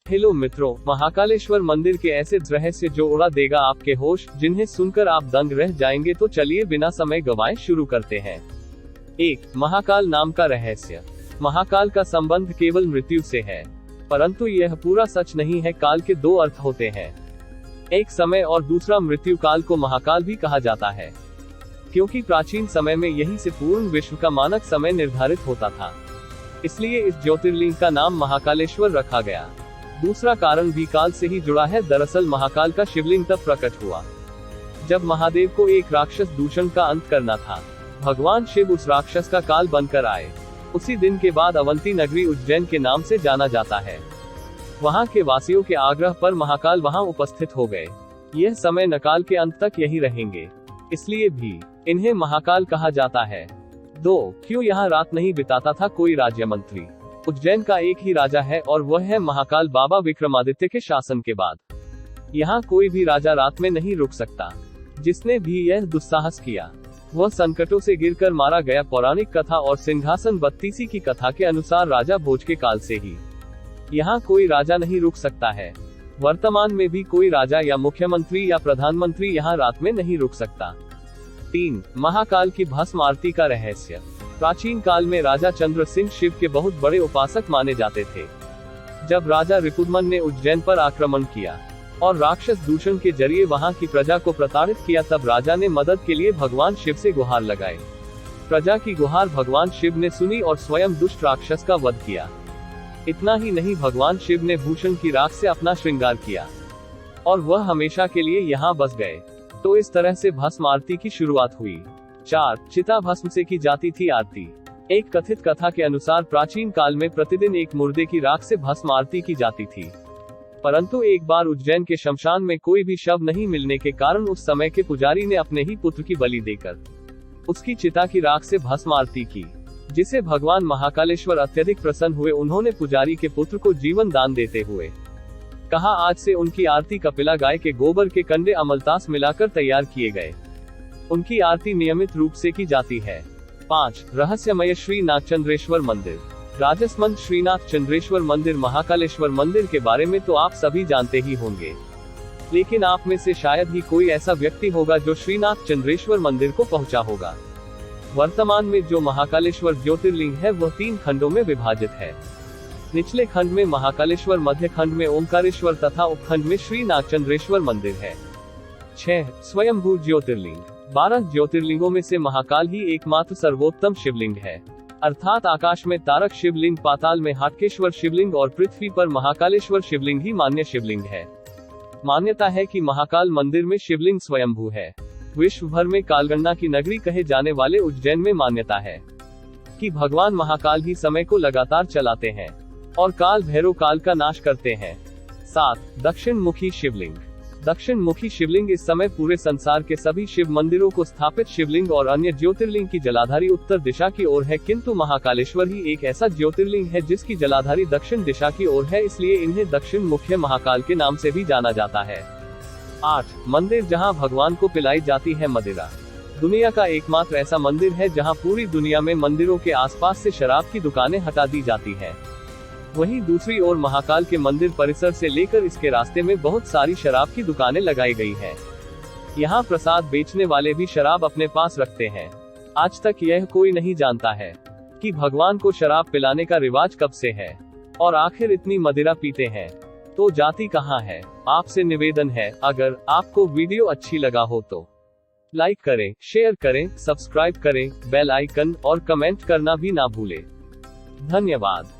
Hello मित्रों, महाकालेश्वर मंदिर के ऐसे रहस्य जो उड़ा देगा आपके होश, जिन्हें सुनकर आप दंग रह जाएंगे। तो चलिए बिना समय गवाए शुरू करते हैं। 1. महाकाल नाम का रहस्य। महाकाल का संबंध केवल मृत्यु से है, परंतु यह पूरा सच नहीं है। काल के दो अर्थ होते हैं, एक समय और दूसरा मृत्यु। काल को महाकाल भी कहा जाता है, क्योंकि प्राचीन समय में यहीं से पूर्ण विश्व का मानक समय निर्धारित होता था, इसलिए इस ज्योतिर्लिंग का नाम महाकालेश्वर रखा गया। दूसरा कारण भी काल से ही जुड़ा है। दरअसल महाकाल का शिवलिंग तब प्रकट हुआ जब महादेव को एक राक्षस दूषण का अंत करना था। भगवान शिव उस राक्षस का काल बनकर आए। उसी दिन के बाद अवंती नगरी उज्जैन के नाम से जाना जाता है। वहां के वासियों के आग्रह पर महाकाल वहां उपस्थित हो गए। यह समय नकाल के अंत तक यही रहेंगे, इसलिए भी इन्हें महाकाल कहा जाता है। 2. क्यों यहाँ रात नहीं बिताता था कोई राज्य मंत्री। उज्जैन का एक ही राजा है और वह है महाकाल। बाबा विक्रमादित्य के शासन के बाद यहाँ कोई भी राजा रात में नहीं रुक सकता। जिसने भी यह दुस्साहस किया वह संकटों से गिरकर मारा गया। पौराणिक कथा और सिंहासन बत्तीसी की कथा के अनुसार राजा भोज के काल से ही यहाँ कोई राजा नहीं रुक सकता है। वर्तमान में भी कोई राजा या मुख्यमंत्री या प्रधानमंत्री यहाँ रात में नहीं रुक सकता। 3. महाकाल की भस्म आरती का रहस्य। प्राचीन काल में राजा चंद्र सिंह शिव के बहुत बड़े उपासक माने जाते थे। जब राजा रिपुदमन ने उज्जैन पर आक्रमण किया और राक्षस दूषण के जरिए वहां की प्रजा को प्रताड़ित किया, तब राजा ने मदद के लिए भगवान शिव से गुहार लगाई। प्रजा की गुहार भगवान शिव ने सुनी और स्वयं दुष्ट राक्षस का वध किया। इतना ही नहीं, भगवान शिव ने भूषण की राख से अपना श्रृंगार किया और वह हमेशा के लिए यहाँ बस गए। तो इस तरह से भस्म आरती की शुरुआत हुई। 4. चिता भस्म से की जाती थी आरती। एक कथित कथा के अनुसार प्राचीन काल में प्रतिदिन एक मुर्दे की राख से भस्म आरती की जाती थी, परंतु एक बार उज्जैन के शमशान में कोई भी शव नहीं मिलने के कारण उस समय के पुजारी ने अपने ही पुत्र की बलि देकर उसकी चिता की राख से भस्म आरती की, जिसे भगवान महाकालेश्वर अत्यधिक प्रसन्न हुए। उन्होंने पुजारी के पुत्र को जीवन दान देते हुए कहा, आज से उनकी आरती कपिला गाय के गोबर के कंडे अमलतास मिलाकर तैयार किए गए। उनकी आरती नियमित रूप से की जाती है। 5. रहस्यमय श्री नागचंद्रेश्वर मंदिर। राजसमंद श्रीनाथ चंद्रेश्वर मंदिर महाकालेश्वर मंदिर के बारे में तो आप सभी जानते ही होंगे, लेकिन आप में से शायद ही कोई ऐसा व्यक्ति होगा जो श्रीनाथ चंद्रेश्वर मंदिर को पहुंचा होगा। वर्तमान में जो महाकालेश्वर ज्योतिर्लिंग है वह 3 खंडों में विभाजित है। निचले खंड में महाकालेश्वर, मध्य खंड में ओमकारेश्वर तथा उपखंड में श्री नागचंद्रेश्वर मंदिर है। 6. स्वयंभू ज्योतिर्लिंग। 12 ज्योतिर्लिंगों में से महाकाल ही एकमात्र सर्वोत्तम शिवलिंग है, अर्थात आकाश में तारक शिवलिंग, पाताल में हाटकेश्वर शिवलिंग और पृथ्वी पर महाकालेश्वर शिवलिंग ही मान्य शिवलिंग है। मान्यता है कि महाकाल मंदिर में शिवलिंग स्वयंभू है। विश्व भर में कालगणना की नगरी कहे जाने वाले उज्जैन में मान्यता है कि भगवान महाकाल ही समय को लगातार चलाते हैं और काल भैरव काल का नाश करते हैं। 7. दक्षिण मुखी शिवलिंग। दक्षिण मुखी शिवलिंग इस समय पूरे संसार के सभी शिव मंदिरों को स्थापित शिवलिंग और अन्य ज्योतिर्लिंग की जलाधारी उत्तर दिशा की ओर है, किंतु महाकालेश्वर ही एक ऐसा ज्योतिर्लिंग है जिसकी जलाधारी दक्षिण दिशा की ओर है, इसलिए इन्हें दक्षिण मुख्य महाकाल के नाम से भी जाना जाता है। 8. मंदिर जहां भगवान को पिलाई जाती है मदिरा। दुनिया का एकमात्र ऐसा मंदिर है जहां पूरी दुनिया में मंदिरों के आसपास से शराब की दुकानें हटा दी जाती है। वहीं दूसरी ओर महाकाल के मंदिर परिसर से लेकर इसके रास्ते में बहुत सारी शराब की दुकानें लगाई गई हैं। यहाँ प्रसाद बेचने वाले भी शराब अपने पास रखते हैं। आज तक यह कोई नहीं जानता है कि भगवान को शराब पिलाने का रिवाज कब से है और आखिर इतनी मदिरा पीते हैं तो जाती कहाँ है। आपसे निवेदन है, अगर आपको वीडियो अच्छी लगा हो तो लाइक करें, शेयर करें, सब्सक्राइब करें, बेल आइकन और कमेंट करना भी ना भूलें। धन्यवाद।